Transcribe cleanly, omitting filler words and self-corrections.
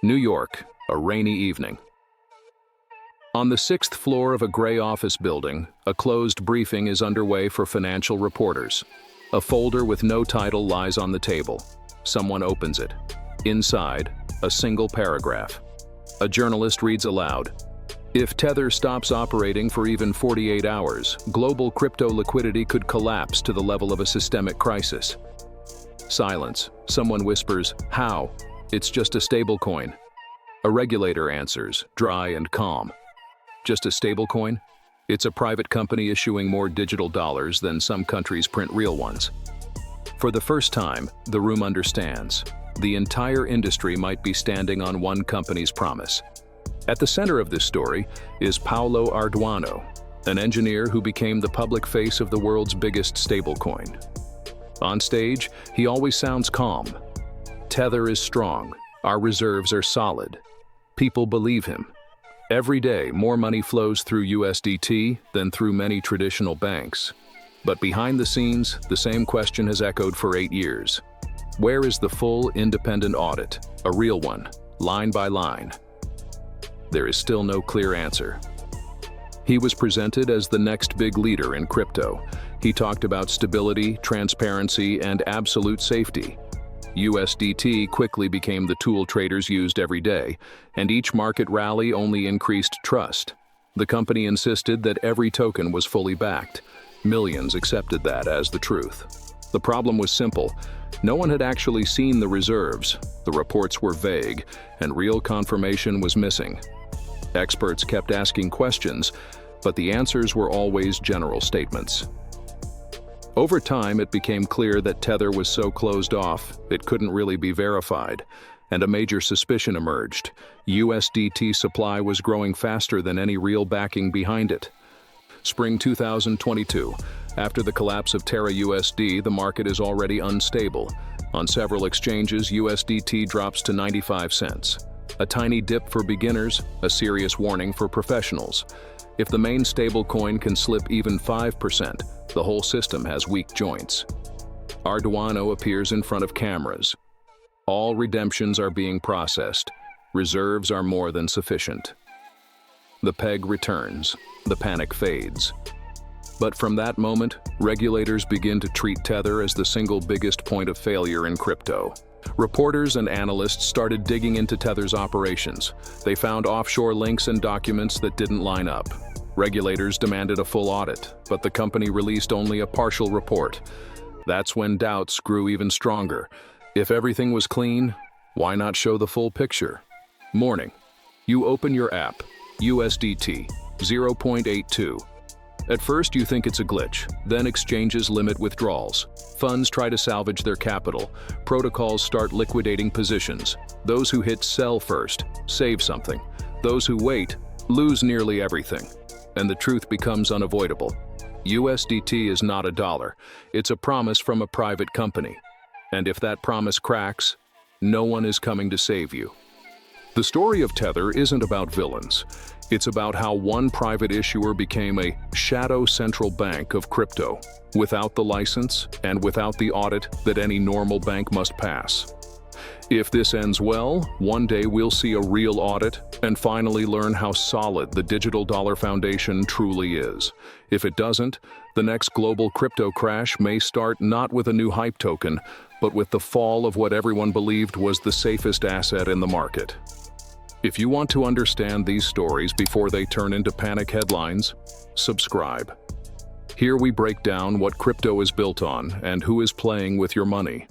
New York, a rainy evening. On the 6th floor of a gray office building, a closed briefing is underway for financial reporters. A folder with no title lies on the table. Someone opens it. Inside, a single paragraph. A journalist reads aloud, "If Tether stops operating for even 48 hours, global crypto liquidity could collapse to the level of a systemic crisis." Silence. Someone whispers, "How? It's just a stablecoin." A regulator answers, dry and calm. "Just a stablecoin? It's a private company issuing more digital dollars than some countries print real ones." For the first time, the room understands. The entire industry might be standing on one company's promise. At the center of this story is Paolo Arduano, an engineer who became the public face of the world's biggest stablecoin. On stage, he always sounds calm. "Tether is strong. Our reserves are solid." People believe him. Every day, more money flows through USDT than through many traditional banks. But behind the scenes, the same question has echoed for 8 years. Where is the full, independent audit? A real one, line by line. There is still no clear answer. He was presented as the next big leader in crypto. He talked about stability, transparency, and absolute safety. USDT quickly became the tool traders used every day, and each market rally only increased trust. The company insisted that every token was fully backed. Millions accepted that as the truth. The problem was simple. No one had actually seen the reserves. The reports were vague, and real confirmation was missing. Experts kept asking questions, but the answers were always general statements. Over time, it became clear that Tether was so closed off, it couldn't really be verified, and a major suspicion emerged. USDT supply was growing faster than any real backing behind it. Spring 2022. After the collapse of Terra USD, the market is already unstable. On several exchanges, USDT drops to 95 cents. A tiny dip for beginners, a serious warning for professionals. If the main stablecoin can slip even 5%, the whole system has weak joints. Arduano appears in front of cameras. All redemptions are being processed. Reserves are more than sufficient. The peg returns. The panic fades. But from that moment, regulators begin to treat Tether as the single biggest point of failure in crypto. Reporters and analysts started digging into Tether's operations. They found offshore links and documents that didn't line up. Regulators demanded a full audit, but the company released only a partial report. That's when doubts grew even stronger. If everything was clean, why not show the full picture? Morning. You open your app, USDT, 0.82. At first you think it's a glitch, then exchanges limit withdrawals. Funds try to salvage their capital. Protocols start liquidating positions. Those who hit sell first save something. Those who wait lose nearly everything. And the truth becomes unavoidable. USDT is not a dollar. It's a promise from a private company. And if that promise cracks, no one is coming to save you. The story of Tether isn't about villains. It's about how one private issuer became a shadow central bank of crypto, without the license and without the audit that any normal bank must pass. If this ends well, one day we'll see a real audit and finally learn how solid the digital dollar foundation truly is. If it doesn't, the next global crypto crash may start not with a new hype token, but with the fall of what everyone believed was the safest asset in the market. If you want to understand these stories before they turn into panic headlines, subscribe. Here we break down what crypto is built on and who is playing with your money.